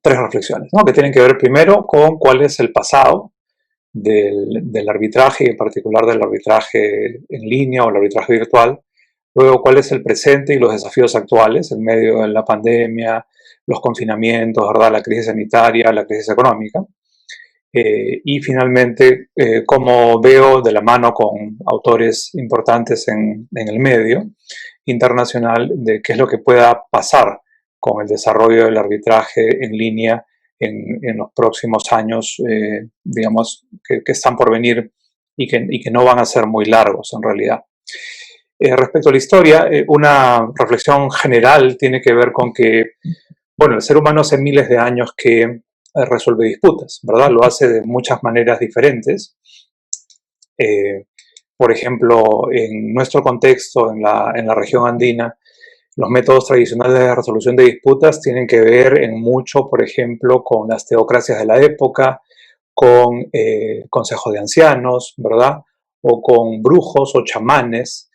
tres reflexiones, ¿no? Que tienen que ver primero con cuál es el pasado del arbitraje, y en particular del arbitraje en línea o el arbitraje virtual. Luego, cuál es el presente y los desafíos actuales en medio de la pandemia, los confinamientos, ¿verdad? La crisis sanitaria, la crisis económica. Y finalmente, cómo veo de la mano con autores importantes en el medio internacional de qué es lo que pueda pasar con el desarrollo del arbitraje en línea en los próximos años, digamos, que están por venir y que no van a ser muy largos en realidad. Respecto a la historia, una reflexión general tiene que ver con que, bueno, el ser humano hace miles de años que resuelve disputas, ¿verdad? Lo hace de muchas maneras diferentes. Por ejemplo, en nuestro contexto, en la región andina, los métodos tradicionales de resolución de disputas tienen que ver en mucho, por ejemplo, con las teocracias de la época, con consejos de ancianos, ¿verdad? O con brujos o chamanes,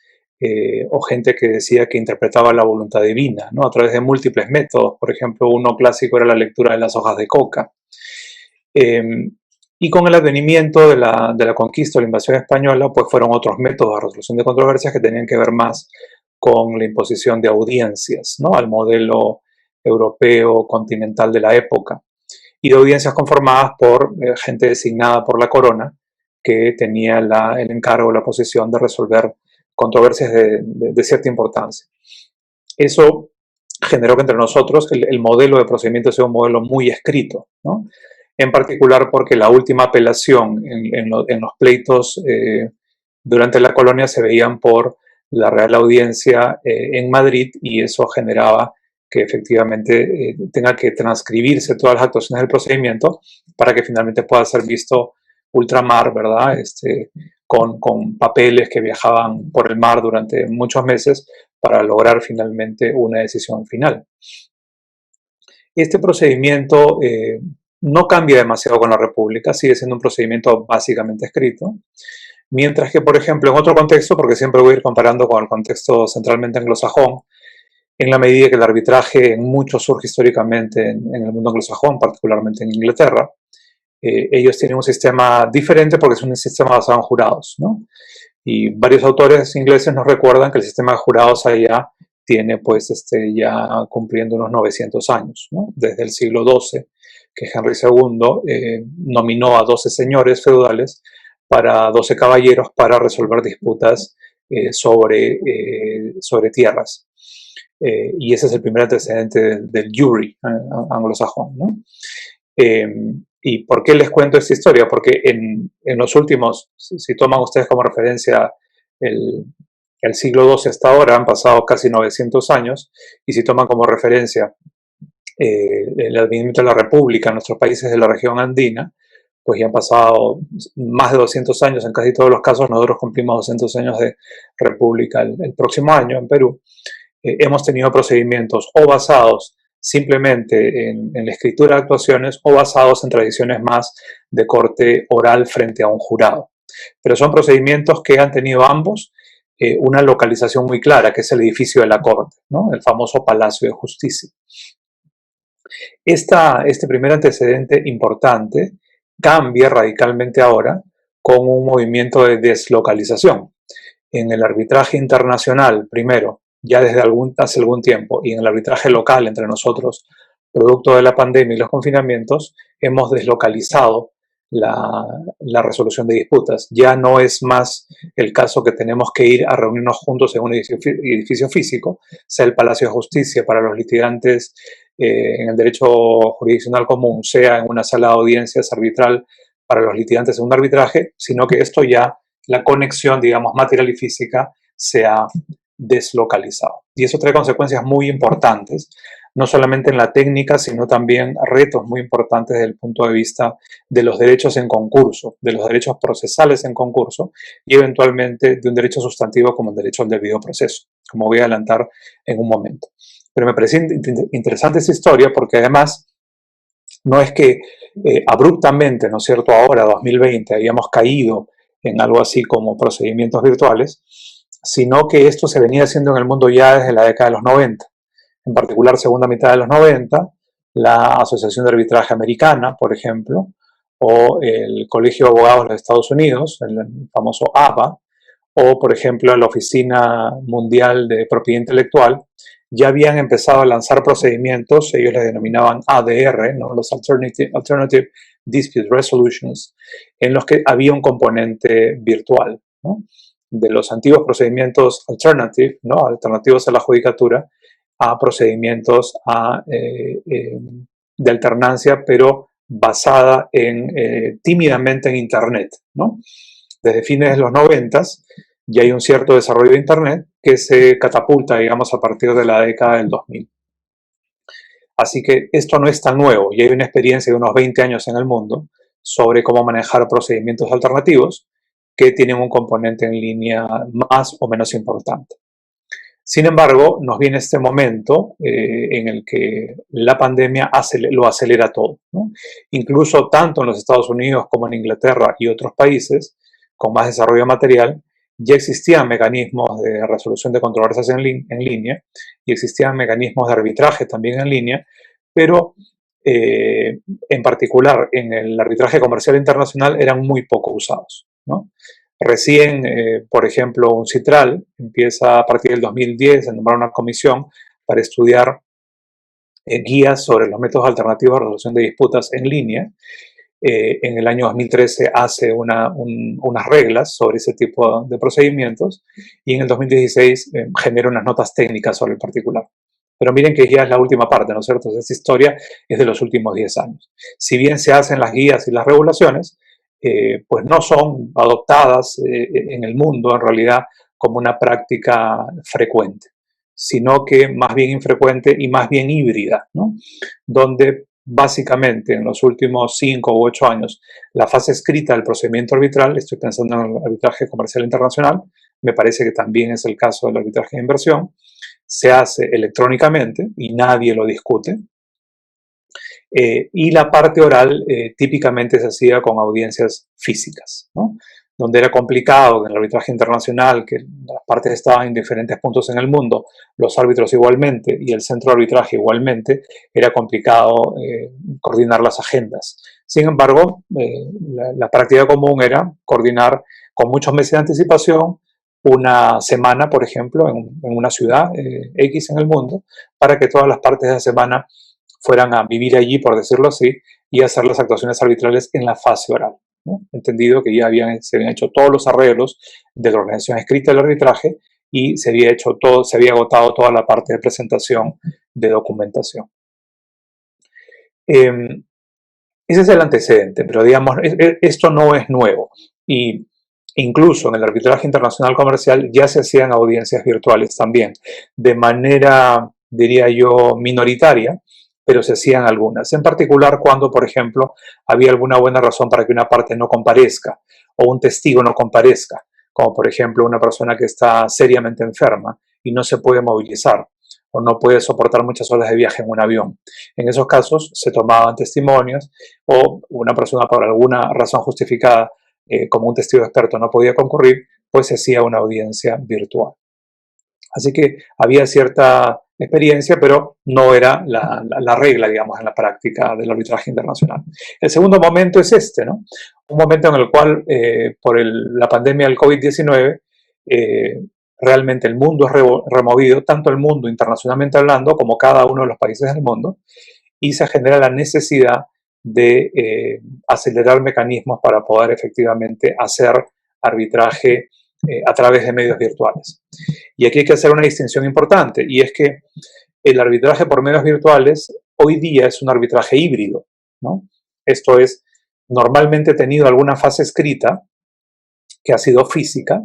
o gente que decía que interpretaba la voluntad divina, ¿no? A través de múltiples métodos. Por ejemplo, uno clásico era la lectura de las hojas de coca. Y con el advenimiento de la conquista o la invasión española, pues fueron otros métodos de resolución de controversias que tenían que ver más con la imposición de audiencias, ¿no? Al modelo europeo continental de la época, y de audiencias conformadas por gente designada por la corona que tenía el encargo, la posición de resolver controversias de cierta importancia. Eso generó que entre nosotros el modelo de procedimiento sea un modelo muy escrito, ¿no? En particular porque la última apelación en los pleitos durante la colonia se veían por la Real Audiencia en Madrid, y eso generaba que efectivamente tenga que transcribirse todas las actuaciones del procedimiento para que finalmente pueda ser visto ultramar, ¿verdad? Con papeles que viajaban por el mar durante muchos meses para lograr finalmente una decisión final. Este procedimiento no cambia demasiado con la República, sigue siendo un procedimiento básicamente escrito, mientras que, por ejemplo, en otro contexto, porque siempre voy a ir comparando con el contexto centralmente anglosajón, en la medida que el arbitraje en mucho surge históricamente en el mundo anglosajón, particularmente en Inglaterra, ellos tienen un sistema diferente porque es un sistema basado en jurados, ¿no? Y varios autores ingleses nos recuerdan que el sistema de jurados allá tiene pues ya cumpliendo unos 900 años, ¿no? Desde el siglo XII, que Henry II nominó a 12 señores feudales para 12 caballeros para resolver disputas sobre tierras. Y ese es el primer antecedente del jury anglosajón, ¿no? ¿Y por qué les cuento esta historia? Porque en los últimos, si toman ustedes como referencia el siglo XII hasta ahora, han pasado casi 900 años, y si toman como referencia el advenimiento de la República en nuestros países de la región andina, pues ya han pasado más de 200 años en casi todos los casos. Nosotros cumplimos 200 años de República el próximo año en Perú. Hemos tenido procedimientos o basados simplemente en la escritura de actuaciones o basados en tradiciones más de corte oral frente a un jurado. Pero son procedimientos que han tenido ambos una localización muy clara, que es el edificio de la Corte, ¿no? El famoso Palacio de Justicia. Este primer antecedente importante cambia radicalmente ahora con un movimiento de deslocalización. En el arbitraje internacional, primero, ya desde hace algún tiempo, y en el arbitraje local entre nosotros, producto de la pandemia y los confinamientos, hemos deslocalizado la resolución de disputas. Ya no es más el caso que tenemos que ir a reunirnos juntos en un edificio físico, sea el Palacio de Justicia para los litigantes en el derecho jurisdiccional común, sea en una sala de audiencias arbitral para los litigantes en un arbitraje, sino que esto ya, la conexión, digamos, material y física, se ha deslocalizado. Y eso trae consecuencias muy importantes, no solamente en la técnica, sino también retos muy importantes desde el punto de vista de los derechos en concurso, de los derechos procesales en concurso, y eventualmente de un derecho sustantivo como el derecho al debido proceso, como voy a adelantar en un momento. Pero me parece interesante esta historia porque además no es que abruptamente, ¿no es cierto?, ahora, 2020, hayamos caído en algo así como procedimientos virtuales, sino que esto se venía haciendo en el mundo ya desde la década de los 90, en particular segunda mitad de los 90, la Asociación de Arbitraje Americana, por ejemplo, o el Colegio de Abogados de los Estados Unidos, el famoso ABA, o por ejemplo la Oficina Mundial de Propiedad Intelectual, ya habían empezado a lanzar procedimientos, ellos les denominaban ADR, ¿no? Los Alternative Dispute Resolutions, en los que había un componente virtual, ¿no? De los antiguos procedimientos alternative, ¿no? Alternativos a la judicatura, a procedimientos de alternancia, pero basada tímidamente en Internet, ¿no? Desde fines de los 90 ya hay un cierto desarrollo de Internet que se catapulta, digamos, a partir de la década del 2000. Así que esto no es tan nuevo y hay una experiencia de unos 20 años en el mundo sobre cómo manejar procedimientos alternativos que tienen un componente en línea más o menos importante. Sin embargo, nos viene este momento en el que la pandemia lo acelera todo, ¿no? Incluso tanto en los Estados Unidos como en Inglaterra y otros países con más desarrollo material, ya existían mecanismos de resolución de controversias en línea y existían mecanismos de arbitraje también en línea, pero en particular en el arbitraje comercial internacional eran muy poco usados, ¿no? Recién, por ejemplo, UNCITRAL empieza a partir del 2010 a nombrar una comisión para estudiar guías sobre los métodos alternativos de resolución de disputas en línea. En el año 2013 hace unas reglas sobre ese tipo de procedimientos y en el 2016 genera unas notas técnicas sobre el particular. Pero miren que ya es la última parte, ¿no es cierto? Esta historia es de los últimos 10 años. Si bien se hacen las guías y las regulaciones, pues no son adoptadas en el mundo en realidad como una práctica frecuente, sino que más bien infrecuente y más bien híbrida, ¿no? Donde básicamente en los últimos 5 u 8 años la fase escrita del procedimiento arbitral, estoy pensando en el arbitraje comercial internacional, me parece que también es el caso del arbitraje de inversión, se hace electrónicamente y nadie lo discute. Y la parte oral típicamente se hacía con audiencias físicas, ¿no? Donde era complicado en el arbitraje internacional, que las partes estaban en diferentes puntos en el mundo, los árbitros igualmente y el centro de arbitraje igualmente, era complicado coordinar las agendas. Sin embargo, la práctica común era coordinar con muchos meses de anticipación una semana, por ejemplo, en una ciudad X en el mundo, para que todas las partes de la semana fueran a vivir allí, por decirlo así, y hacer las actuaciones arbitrales en la fase oral, ¿no? Entendido que ya se habían hecho todos los arreglos de la organización escrita del arbitraje y se había agotado toda la parte de presentación de documentación. Ese es el antecedente, pero digamos, esto no es nuevo. Y incluso en el arbitraje internacional comercial ya se hacían audiencias virtuales también, de manera, diría yo, minoritaria, pero se hacían algunas. En particular cuando, por ejemplo, había alguna buena razón para que una parte no comparezca o un testigo no comparezca, como por ejemplo una persona que está seriamente enferma y no se puede movilizar o no puede soportar muchas horas de viaje en un avión. En esos casos se tomaban testimonios o una persona por alguna razón justificada, como un testigo experto, no podía concurrir, pues se hacía una audiencia virtual. Así que había cierta experiencia, pero no era la regla, digamos, en la práctica del arbitraje internacional. El segundo momento es este, ¿no? Un momento en el cual, por la pandemia del COVID-19, realmente el mundo es removido, tanto el mundo internacionalmente hablando, como cada uno de los países del mundo, y se genera la necesidad de acelerar mecanismos para poder efectivamente hacer arbitraje a través de medios virtuales. Y aquí hay que hacer una distinción importante, y es que el arbitraje por medios virtuales hoy día es un arbitraje híbrido, ¿no? Esto es, normalmente ha tenido alguna fase escrita que ha sido física,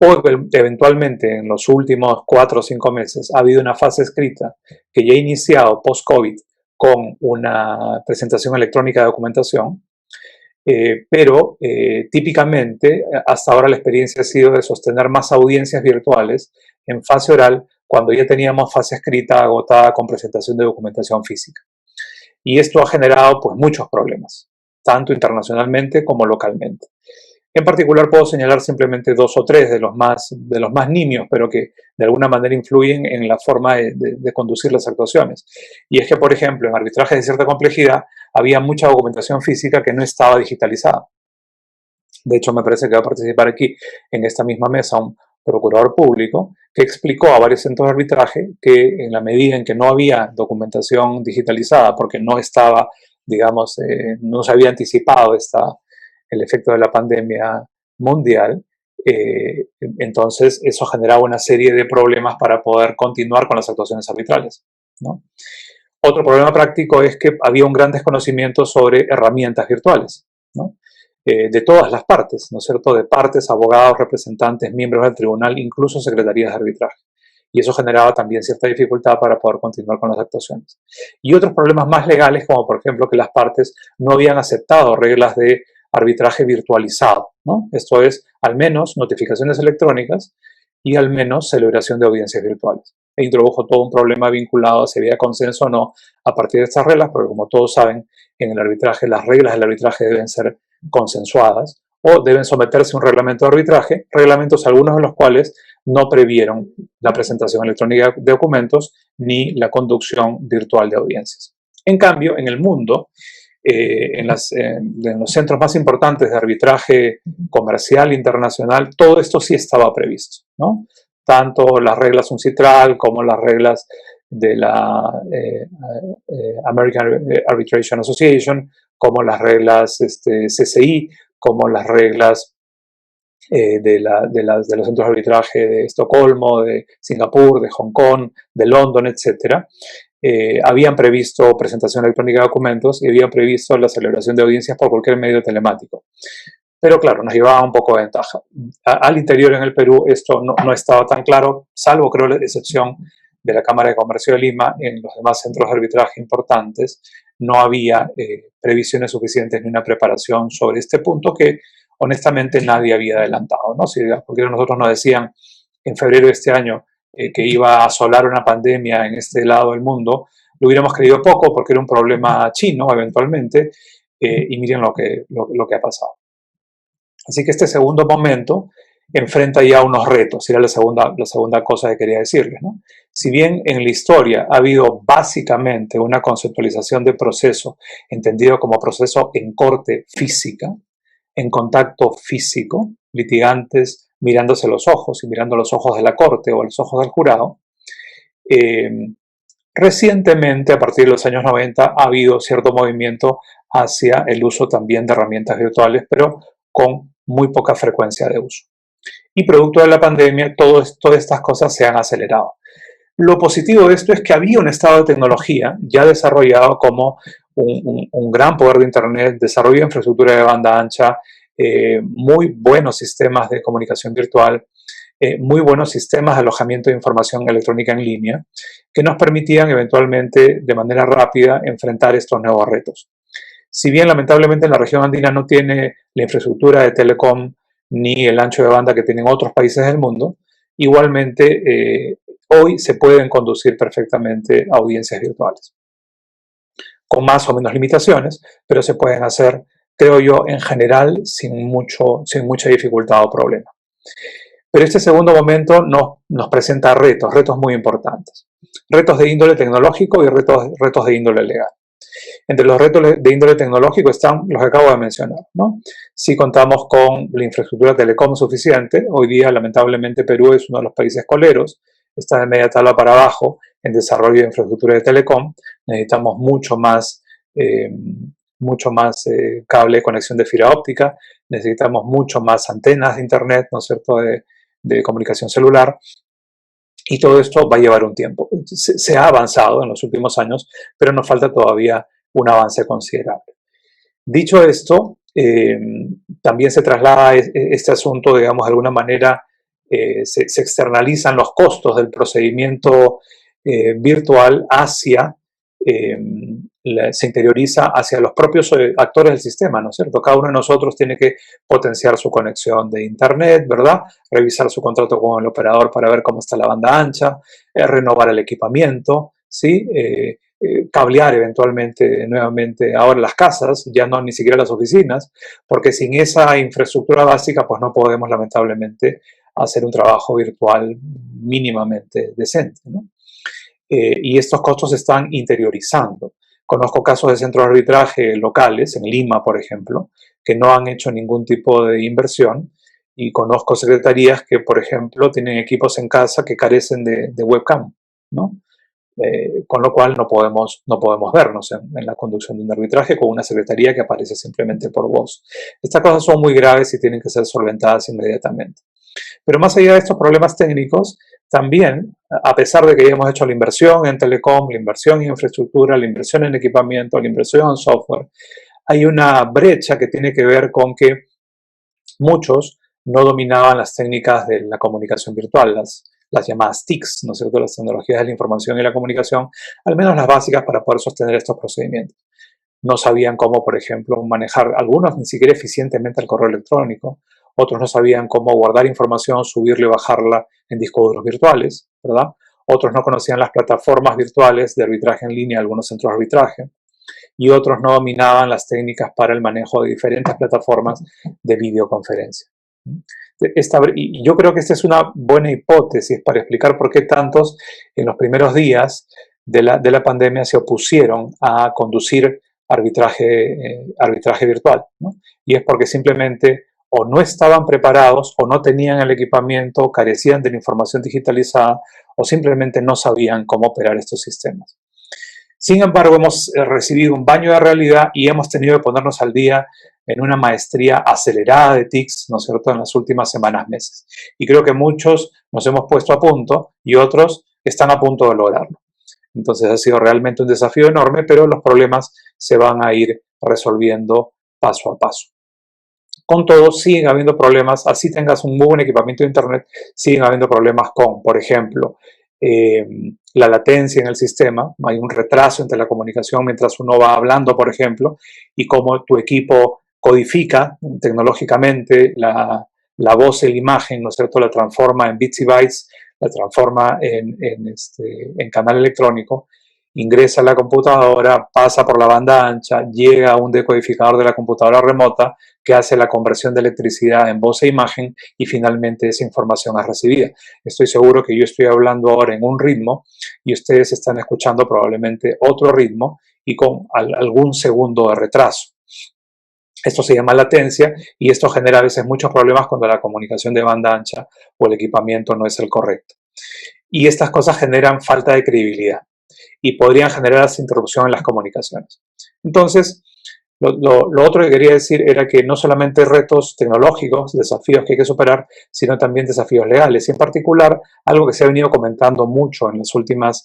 o eventualmente en los últimos 4 o 5 meses ha habido una fase escrita que ya ha iniciado post-COVID con una presentación electrónica de documentación, pero típicamente hasta ahora la experiencia ha sido de sostener más audiencias virtuales en fase oral cuando ya teníamos fase escrita agotada con presentación de documentación física. Y esto ha generado pues muchos problemas, tanto internacionalmente como localmente. En particular puedo señalar simplemente dos o tres de los más nimios, pero que de alguna manera influyen en la forma de conducir las actuaciones. Y es que, por ejemplo, en arbitrajes de cierta complejidad había mucha documentación física que no estaba digitalizada. De hecho, me parece que va a participar aquí en esta misma mesa un procurador público que explicó a varios centros de arbitraje que en la medida en que no había documentación digitalizada porque no estaba, digamos, no se había anticipado el efecto de la pandemia mundial, entonces eso generaba una serie de problemas para poder continuar con las actuaciones arbitrales, ¿no? Otro problema práctico es que había un gran desconocimiento sobre herramientas virtuales, ¿no? De todas las partes, ¿no es cierto? De partes, abogados, representantes, miembros del tribunal, incluso secretarías de arbitraje. Y eso generaba también cierta dificultad para poder continuar con las actuaciones. Y otros problemas más legales, como por ejemplo que las partes no habían aceptado reglas de arbitraje virtualizado, ¿no? Esto es, al menos notificaciones electrónicas y al menos celebración de audiencias virtuales. E introdujo todo un problema vinculado a si había consenso o no a partir de estas reglas, porque como todos saben, en el arbitraje las reglas del arbitraje deben ser consensuadas o deben someterse a un reglamento de arbitraje, reglamentos algunos de los cuales no previeron la presentación electrónica de documentos ni la conducción virtual de audiencias. En cambio, en el mundo, en los centros más importantes de arbitraje comercial internacional, todo esto sí estaba previsto, ¿no? Tanto las reglas UNCITRAL como las reglas de la American Arbitration Association, como las reglas CCI, como las reglas de los centros de arbitraje de Estocolmo, de Singapur, de Hong Kong, de London, etc. Habían previsto presentación electrónica de documentos y habían previsto la celebración de audiencias por cualquier medio telemático. Pero claro, nos llevaba un poco de ventaja. Al interior en el Perú esto no estaba tan claro, salvo creo la excepción de la Cámara de Comercio de Lima. En los demás centros de arbitraje importantes no había previsiones suficientes ni una preparación sobre este punto que honestamente nadie había adelantado, ¿no? Si cualquiera de nosotros nos decían en febrero de este año que iba a asolar una pandemia en este lado del mundo, lo hubiéramos creído poco porque era un problema chino eventualmente, y miren lo que ha pasado. Así que este segundo momento enfrenta ya unos retos, era la segunda cosa que quería decirles, ¿no? Si bien en la historia ha habido básicamente una conceptualización de proceso entendido como proceso en corte física, en contacto físico, litigantes mirándose los ojos y mirando los ojos de la corte o los ojos del jurado, recientemente, a partir de los años 90, ha habido cierto movimiento hacia el uso también de herramientas virtuales, pero con muy poca frecuencia de uso. Y producto de la pandemia, todas estas cosas se han acelerado. Lo positivo de esto es que había un estado de tecnología ya desarrollado como un gran poder de Internet, desarrollo de infraestructura de banda ancha, muy buenos sistemas de comunicación virtual, muy buenos sistemas de alojamiento de información electrónica en línea, que nos permitían eventualmente de manera rápida enfrentar estos nuevos retos. Si bien lamentablemente la región andina no tiene la infraestructura de telecom ni el ancho de banda que tienen otros países del mundo, igualmente hoy se pueden conducir perfectamente audiencias virtuales, con más o menos limitaciones, pero se pueden hacer, creo yo, en general sin mucha dificultad o problema. Pero este segundo momento nos presenta retos muy importantes. Retos de índole tecnológico y retos de índole legal. Entre los retos de índole tecnológico están los que acabo de mencionar, ¿no? Si contamos con la infraestructura telecom suficiente, hoy día lamentablemente Perú es uno de los países coleros, está de media tabla para abajo en desarrollo de infraestructura de telecom, necesitamos mucho más cable de conexión de fibra óptica, necesitamos mucho más antenas de internet, ¿no es cierto?, de comunicación celular. Y todo esto va a llevar un tiempo. Se ha avanzado en los últimos años, pero nos falta todavía un avance considerable. Dicho esto, también se traslada este asunto, digamos, de alguna manera, se externalizan los costos del procedimiento virtual hacia, se interioriza hacia los propios actores del sistema, ¿no es cierto? Cada uno de nosotros tiene que potenciar su conexión de internet, ¿verdad? Revisar su contrato con el operador para ver cómo está la banda ancha, renovar el equipamiento, ¿sí? cablear eventualmente nuevamente ahora las casas, ya no ni siquiera las oficinas, porque sin esa infraestructura básica pues no podemos lamentablemente hacer un trabajo virtual mínimamente decente, ¿no? Y estos costos se están interiorizando. Conozco casos de centros de arbitraje locales, en Lima, por ejemplo, que no han hecho ningún tipo de inversión, y conozco secretarías que, por ejemplo, tienen equipos en casa que carecen de webcam, ¿no? Con lo cual no podemos vernos en la conducción de un arbitraje con una secretaría que aparece simplemente por voz. Estas cosas son muy graves y tienen que ser solventadas inmediatamente. Pero más allá de estos problemas técnicos, también, a pesar de que ya hemos hecho la inversión en telecom, la inversión en infraestructura, la inversión en equipamiento, la inversión en software, hay una brecha que tiene que ver con que muchos no dominaban las técnicas de la comunicación virtual, las llamadas TICs, ¿no es cierto?, las tecnologías de la información y la comunicación, al menos las básicas para poder sostener estos procedimientos. No sabían cómo, por ejemplo, manejar, algunos ni siquiera eficientemente el correo electrónico, otros no sabían cómo guardar información, subirla y bajarla en discos duros virtuales, ¿verdad? Otros no conocían las plataformas virtuales de arbitraje en línea, algunos centros de arbitraje, y otros no dominaban las técnicas para el manejo de diferentes plataformas de videoconferencia. Y yo creo que esta es una buena hipótesis para explicar por qué tantos en los primeros días de la pandemia se opusieron a conducir arbitraje virtual, ¿no? Y es porque simplemente o no estaban preparados o no tenían el equipamiento, carecían de la información digitalizada o simplemente no sabían cómo operar estos sistemas. Sin embargo, hemos recibido un baño de realidad y hemos tenido que ponernos al día en una maestría acelerada de TICs, ¿no es cierto?, en las últimas semanas, meses. Y creo que muchos nos hemos puesto a punto y otros están a punto de lograrlo. Entonces ha sido realmente un desafío enorme, pero los problemas se van a ir resolviendo paso a paso. Con todo, siguen habiendo problemas, así tengas un muy buen equipamiento de Internet, siguen habiendo problemas con, por ejemplo, la latencia en el sistema, hay un retraso entre la comunicación mientras uno va hablando, por ejemplo, y cómo tu equipo codifica tecnológicamente la voz y la imagen, ¿no es cierto?, la transforma en bits y bytes, la transforma en canal electrónico, ingresa a la computadora, pasa por la banda ancha, llega a un decodificador de la computadora remota que hace la conversión de electricidad en voz e imagen y finalmente esa información es recibida. Estoy seguro que yo estoy hablando ahora en un ritmo y ustedes están escuchando probablemente otro ritmo y con algún segundo de retraso. Esto se llama latencia y esto genera a veces muchos problemas cuando la comunicación de banda ancha o el equipamiento no es el correcto. Y estas cosas generan falta de credibilidad y podrían generar esa interrupción en las comunicaciones. Entonces, lo otro que quería decir era que no solamente retos tecnológicos, desafíos que hay que superar, sino también desafíos legales. Y en particular, algo que se ha venido comentando mucho en los últimos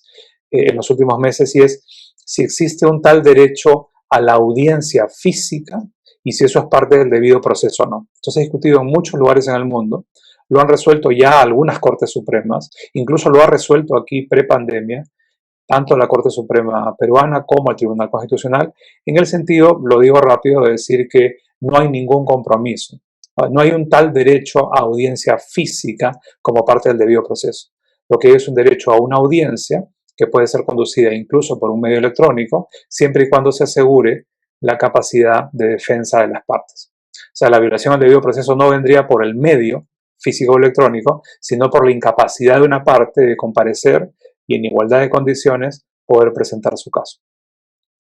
meses, y es si existe un tal derecho a la audiencia física y si eso es parte del debido proceso o no. Esto se ha discutido en muchos lugares en el mundo, lo han resuelto ya algunas Cortes Supremas, incluso lo ha resuelto aquí pre-pandemia, tanto la Corte Suprema peruana como el Tribunal Constitucional, en el sentido, lo digo rápido, de decir que no hay ningún compromiso. No hay un tal derecho a audiencia física como parte del debido proceso. Lo que es un derecho a una audiencia que puede ser conducida incluso por un medio electrónico, siempre y cuando se asegure la capacidad de defensa de las partes. O sea, la violación al debido proceso no vendría por el medio físico o electrónico, sino por la incapacidad de una parte de comparecer y en igualdad de condiciones poder presentar su caso.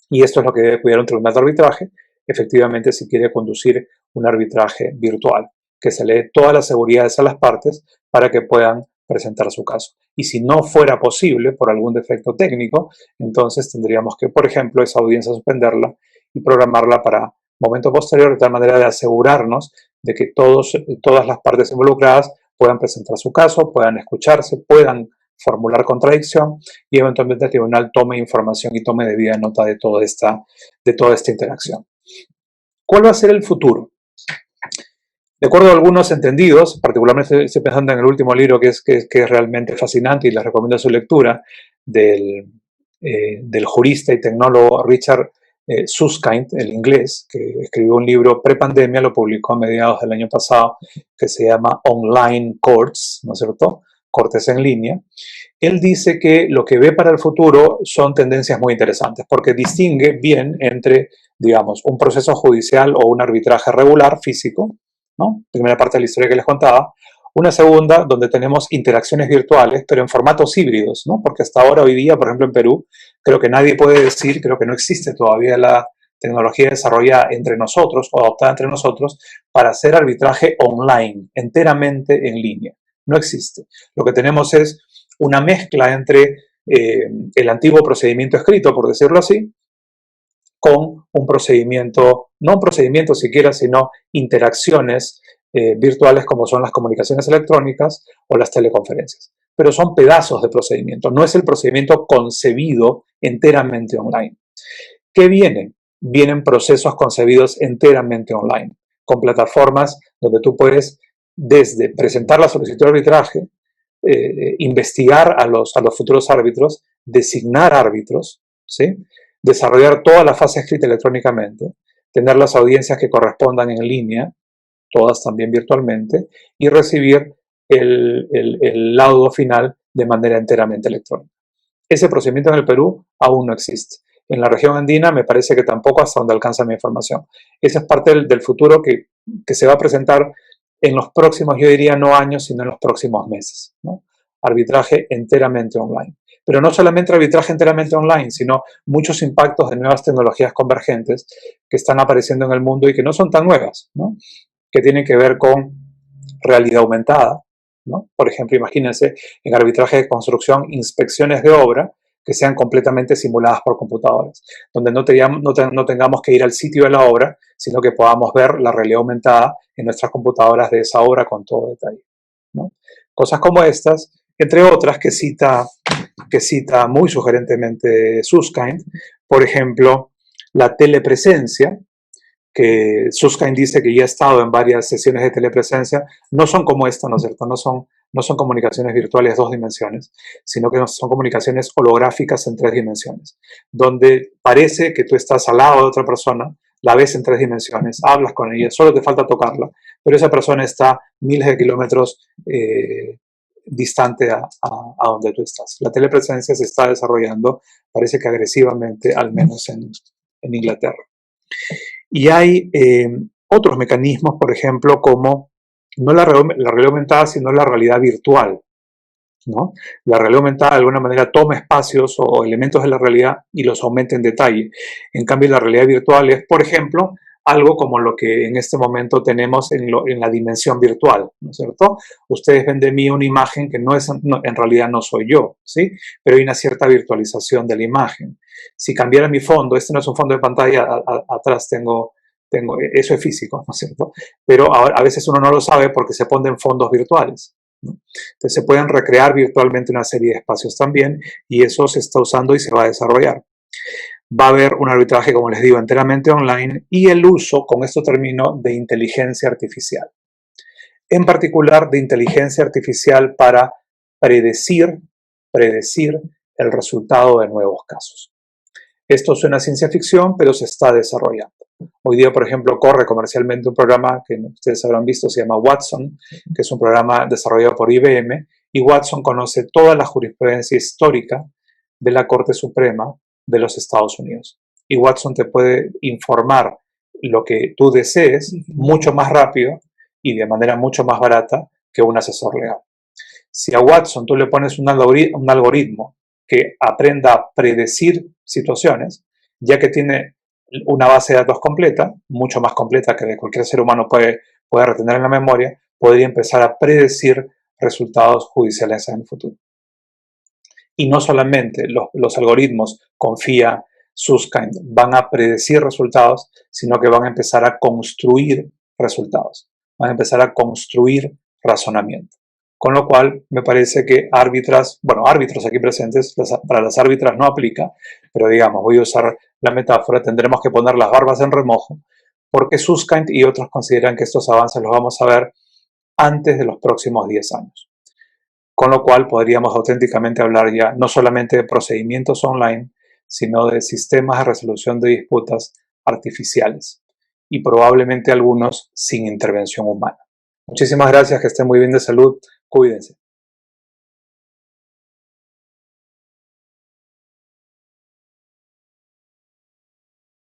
Y esto es lo que debe cuidar un tribunal de arbitraje, efectivamente, si quiere conducir un arbitraje virtual, que se le dé todas las seguridades a las partes para que puedan presentar su caso. Y si no fuera posible por algún defecto técnico, entonces tendríamos que, por ejemplo, esa audiencia suspenderla y programarla para momento posterior, de tal manera de asegurarnos de que todas las partes involucradas puedan presentar su caso, puedan escucharse, puedan formular contradicción y eventualmente el tribunal tome información y tome debida nota de toda esta interacción. ¿Cuál va a ser el futuro? De acuerdo a algunos entendidos, particularmente estoy pensando en el último libro que es realmente fascinante y les recomiendo su lectura, del jurista y tecnólogo Richard Susskind, el inglés, que escribió un libro pre-pandemia, lo publicó a mediados del año pasado, que se llama Online Courts, ¿no es cierto?, cortes en línea. Él dice que lo que ve para el futuro son tendencias muy interesantes, porque distingue bien entre, digamos, un proceso judicial o un arbitraje regular físico, ¿no? Primera parte de la historia que les contaba. Una segunda, donde tenemos interacciones virtuales, pero en formatos híbridos, ¿no? Porque hasta ahora, hoy día, por ejemplo, en Perú, creo que nadie puede decir, creo que no existe todavía la tecnología desarrollada entre nosotros o adoptada entre nosotros para hacer arbitraje online, enteramente en línea. No existe. Lo que tenemos es una mezcla entre el antiguo procedimiento escrito, por decirlo así, con un procedimiento, no un procedimiento siquiera, sino interacciones virtuales como son las comunicaciones electrónicas o las teleconferencias. Pero son pedazos de procedimiento, no es el procedimiento concebido enteramente online. ¿Qué viene? Vienen procesos concebidos enteramente online, con plataformas donde tú puedes, desde presentar la solicitud de arbitraje, investigar a los futuros árbitros, designar árbitros, ¿sí? Desarrollar toda la fase escrita electrónicamente, tener las audiencias que correspondan en línea, todas también virtualmente, y recibir el laudo final de manera enteramente electrónica. Ese procedimiento en el Perú aún no existe. En la región andina me parece que tampoco, hasta donde alcanza mi información. Esa es parte del futuro que se va a presentar en los próximos, yo diría no años, sino en los próximos meses, ¿no? Arbitraje enteramente online. Pero no solamente arbitraje enteramente online, sino muchos impactos de nuevas tecnologías convergentes que están apareciendo en el mundo y que no son tan nuevas, ¿no? Que tienen que ver con realidad aumentada, ¿no? Por ejemplo, imagínense en arbitraje de construcción, inspecciones de obra que sean completamente simuladas por computadoras, donde no tengamos que ir al sitio de la obra, sino que podamos ver la realidad aumentada en nuestras computadoras de esa obra con todo detalle, ¿no? Cosas como estas, entre otras que cita muy sugerentemente Susskind, por ejemplo, la telepresencia, que Susskind dice que ya ha estado en varias sesiones de telepresencia, no son como esta, ¿no es cierto? No son comunicaciones virtuales 2 dimensiones, sino que son comunicaciones holográficas en 3 dimensiones, donde parece que tú estás al lado de otra persona, la ves en 3 dimensiones, hablas con ella, solo te falta tocarla, pero esa persona está miles de kilómetros distante a donde tú estás. La telepresencia se está desarrollando, parece que agresivamente, al menos en Inglaterra. Y hay otros mecanismos, por ejemplo, como no la realidad aumentada, sino la realidad virtual, ¿no? La realidad aumentada de alguna manera toma espacios o elementos de la realidad y los aumenta en detalle. En cambio, la realidad virtual es, por ejemplo, algo como lo que en este momento tenemos en la dimensión virtual, ¿no es cierto? Ustedes ven de mí una imagen que en realidad no soy yo, ¿sí? Pero hay una cierta virtualización de la imagen. Si cambiara mi fondo, este no es un fondo de pantalla, atrás tengo, eso es físico, ¿no es cierto? Pero a veces uno no lo sabe porque se ponen fondos virtuales, ¿no? Entonces se pueden recrear virtualmente una serie de espacios también y eso se está usando y se va a desarrollar. Va a haber un arbitraje, como les digo, enteramente online y el uso, con esto termino, de inteligencia artificial. En particular, de inteligencia artificial para predecir el resultado de nuevos casos. Esto suena a ciencia ficción, pero se está desarrollando. Hoy día, por ejemplo, corre comercialmente un programa que ustedes habrán visto, se llama Watson, que es un programa desarrollado por IBM, y Watson conoce toda la jurisprudencia histórica de la Corte Suprema de los Estados Unidos. Y Watson te puede informar lo que tú desees mucho más rápido y de manera mucho más barata que un asesor legal. Si a Watson tú le pones un algoritmo que aprenda a predecir situaciones, ya que tiene una base de datos completa, mucho más completa que cualquier ser humano puede retener en la memoria, podría empezar a predecir resultados judiciales en el futuro. Y no solamente los algoritmos, confía Susskind, van a predecir resultados, sino que van a empezar a construir resultados, van a empezar a construir razonamiento. Con lo cual, me parece que árbitros aquí presentes, para las árbitras no aplica, pero digamos, voy a usar la metáfora, tendremos que poner las barbas en remojo, porque Susskind y otros consideran que estos avances los vamos a ver antes de los próximos 10 años. Con lo cual, podríamos auténticamente hablar ya no solamente de procedimientos online, sino de sistemas de resolución de disputas artificiales y probablemente algunos sin intervención humana. Muchísimas gracias, que estén muy bien de salud, cuídense.